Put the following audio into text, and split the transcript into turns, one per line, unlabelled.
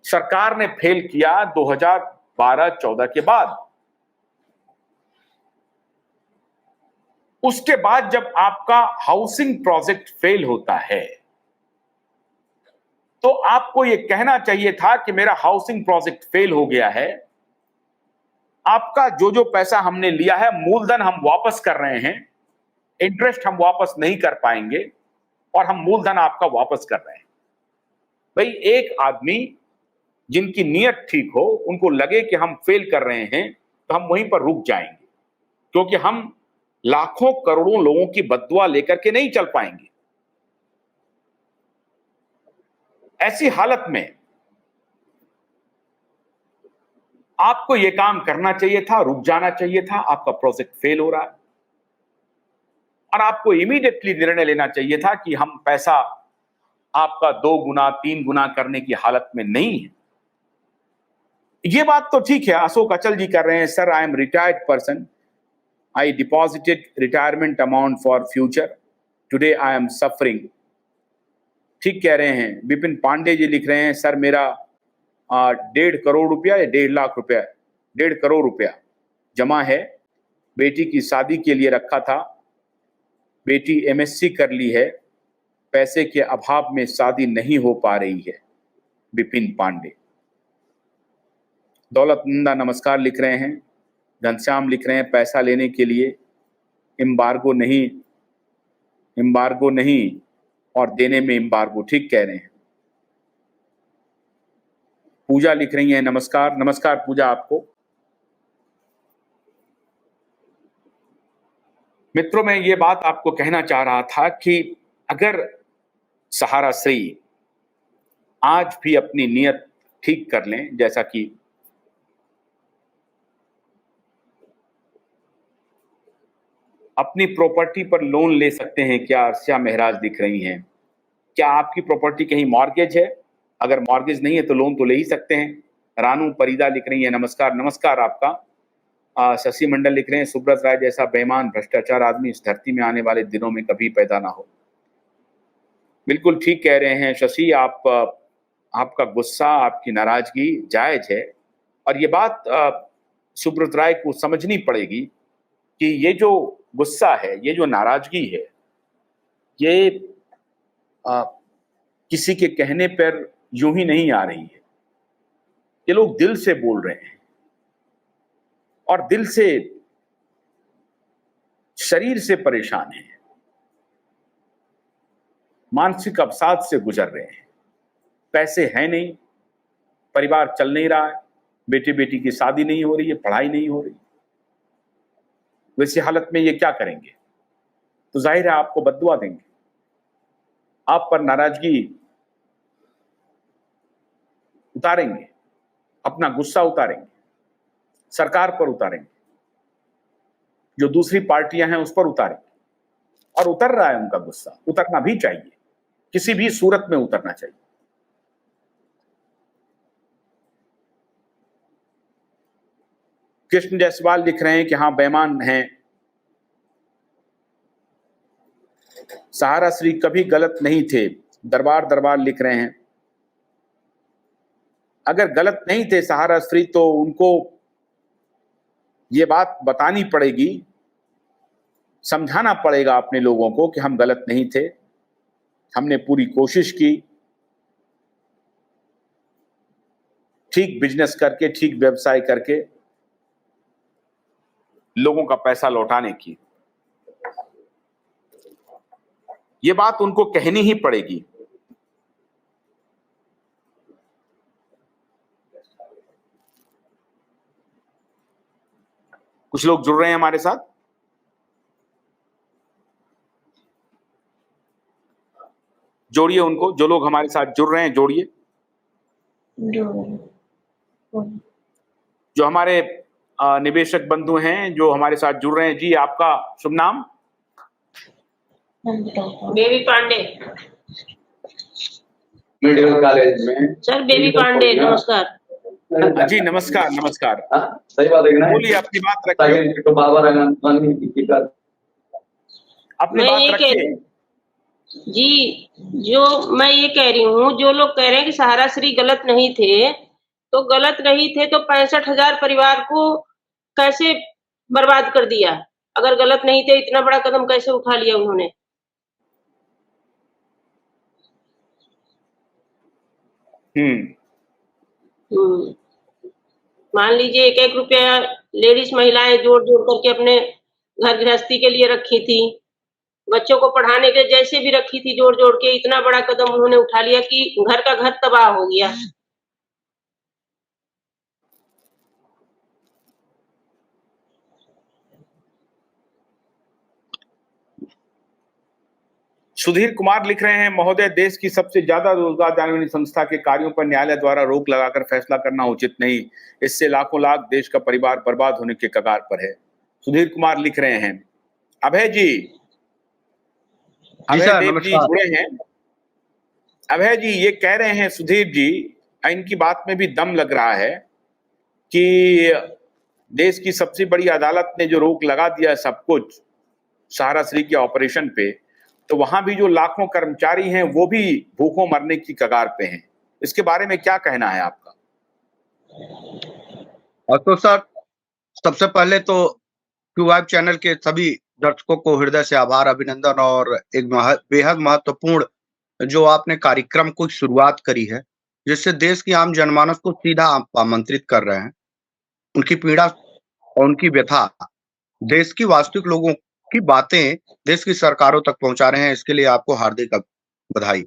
सरकार ने फेल किया 2012-14 के बाद। उसके बाद जब आपका हाउसिंग प्रोजेक्ट फेल होता है तो आपको यह कहना चाहिए था कि मेरा हाउसिंग प्रोजेक्ट फेल हो गया है, आपका जो जो पैसा हमने लिया है मूलधन हम वापस कर रहे हैं, इंटरेस्ट हम वापस नहीं कर पाएंगे और हम मूलधन आपका वापस कर रहे हैं। भाई, एक आदमी जिनकी नीयत ठीक हो, उनको लगे कि हम फेल कर रहे हैं तो हम वहीं पर रुक जाएंगे, क्योंकि हम लाखों करोड़ों लोगों की बद्दुआ लेकर के नहीं चल पाएंगे। ऐसी हालत में आपको यह काम करना चाहिए था, रुक जाना चाहिए था। आपका प्रोजेक्ट फेल हो रहा है और आपको इमीडिएटली निर्णय लेना चाहिए था कि हम पैसा आपका 2 गुना 3 गुना करने की हालत में नहीं है। यह बात तो ठीक है, अशोक अचल जी कर रहे हैं, sir I am retired person, I deposited retirement amount for future, today I am suffering. ठीक कह रहे हैं। विपिन पांडे जी लिख रहे हैं, सर मेरा 1.5 करोड़ रुपया या 1.5 लाख रुपया, 1.5 करोड़ रुपया जमा है, बेटी की शादी के लिए रखा था, बेटी MSc कर ली है, पैसे के अभाव में शादी नहीं हो पा रही है। विपिन पांडे। दौलत नंदा नमस्कार लिख रहे हैं। घनश्याम लिख रहे हैं, पैसा लेने के लिए एम्बार्गो नहीं और देने में एम्बार्गो। ठीक कह रहे हैं। पूजा लिख रही हैं, नमस्कार। नमस्कार पूजा आपको। मित्रों, मैं ये बात आपको कहना चाह रहा था कि अगर सहारा श्री आज भी अपनी नीयत ठीक कर लें, जैसा कि अपनी प्रॉपर्टी पर लोन ले सकते हैं क्या, अर्शिया महराज दिख रही हैं। क्या आपकी प्रॉपर्टी कहीं मॉर्गेज है? अगर मॉर्गेज नहीं है तो लोन तो ले ही सकते हैं। रानू परिदा लिख रही है, नमस्कार। नमस्कार आपका। शशि मंडल लिख रहे हैं, सुब्रत राय जैसा बेईमान भ्रष्टाचार आदमी इस धरती में आने वाले दिनों में कभी पैदा ना हो। बिल्कुल ठीक कह रहे हैं शशि, आपका गुस्सा, आपकी नाराजगी जायज है और ये बात सुब्रत राय को समझनी पड़ेगी कि ये जो गुस्सा है, ये जो नाराजगी है, ये किसी के कहने पर यूं ही नहीं आ रही है। ये लोग दिल से बोल रहे हैं और दिल से, शरीर से परेशान हैं, मानसिक अवसाद से गुजर रहे हैं। पैसे हैं नहीं, परिवार चल नहीं रहा है, बेटी की शादी नहीं हो रही है, पढ़ाई नहीं हो रही। वैसी हालत में ये क्या करेंगे? तो जाहिर है आपको बद्दुआ देंगे, आप पर नाराजगी उतारेंगे, अपना गुस्सा उतारेंगे, सरकार पर उतारेंगे, जो दूसरी पार्टियां हैं उस पर उतारेंगे। और उतर रहा है उनका गुस्सा, उतरना भी चाहिए, किसी भी सूरत में उतरना चाहिए। कृष्ण जायसवाल लिख रहे हैं कि हाँ बेईमान हैं। सहारा श्री कभी गलत नहीं थे, दरबार लिख रहे हैं। अगर गलत नहीं थे सहारा श्री तो उनको ये बात बतानी पड़ेगी, समझाना पड़ेगा अपने लोगों को कि हम गलत नहीं थे, हमने पूरी कोशिश की ठीक बिजनेस करके, ठीक व्यवसाय करके लोगों का पैसा लौटाने की। ये बात उनको कहनी ही पड़ेगी। कुछ लोग जुड़ रहे हैं हमारे साथ। जोड़िए उनको, जो लोग हमारे साथ जुड़ रहे हैं जोड़िए। जो हमारे निवेशक बंधु हैं जो हमारे साथ जुड़ रहे हैं, जी आपका शुभ नाम?
बेबी पांडे,
मेडिकल कॉलेज में।
सर बेबी पांडे नमस्कार।
जी नमस्कार। नमस्कार,
सही बात है ना?
बोलिए, अपनी बात रखिए।
तो बाबा
अपनी बात रखिए।
जी, जो मैं ये कह रही हूँ, जो लोग कह रहे हैं कि सहारा श्री गलत नहीं थे, तो गलत नहीं थे तो 65,000 परिवार को कैसे बर्बाद कर दिया? अगर गलत नहीं थे, इतना बड़ा कदम कैसे उठा लिया उन्होंने?
हम्म।
हुँ। मान लीजिए 1-1 रुपया लेडीज़ महिलाएँ जोड़-जोड़ करके अपने घर गृहस्थी के लिए रखी थी। बच्चों को पढ़ाने के जैसे भी रखी थी जोड़-जोड़ के, इतना बड़ा कदम उन्होंने उठा लिया कि घर का घर तबाह हो गया।
सुधीर कुमार लिख रहे हैं, महोदय देश की सबसे ज्यादा रोजगार देने वाली संस्था के कार्यों पर न्यायालय द्वारा रोक लगाकर फैसला करना उचित नहीं। इससे लाखों लाख देश का परिवार बर्बाद होने के कगार पर है। सुधीर कुमार लिख रहे हैं। अभय जी,
जी
अभय
सर,
देव जी
नमस्कार।
जुड़े हैं। अभय जी ये कह रहे हैं सुधीर जी, इनकी बात में भी दम लग रहा है कि देश की सबसे बड़ी अदालत ने जो रोक लगा दिया है सब कुछ सहारा श्री के ऑपरेशन पे, तो वहां भी जो लाखों कर्मचारी हैं वो भी भूखों मरने की कगार पे हैं। इसके बारे में क्या कहना है आपका?
और तो सर, सबसे पहले तो क्यूवाइब चैनल के सभी दर्शकों को हृदय से आभार, अभिनंदन और एक बेहद महत्वपूर्ण जो आपने कार्यक्रम को शुरुआत करी है, जिससे देश की आम जनमानस को सीधा आप आमंत्रित कर रहे हैं। उनकी पीड़ा और उनकी व्यथा, देश की वास्तविक लोगों की बातें देश की सरकारों तक पहुंचा रहे हैं। इसके लिए आपको हार्दिक बधाई।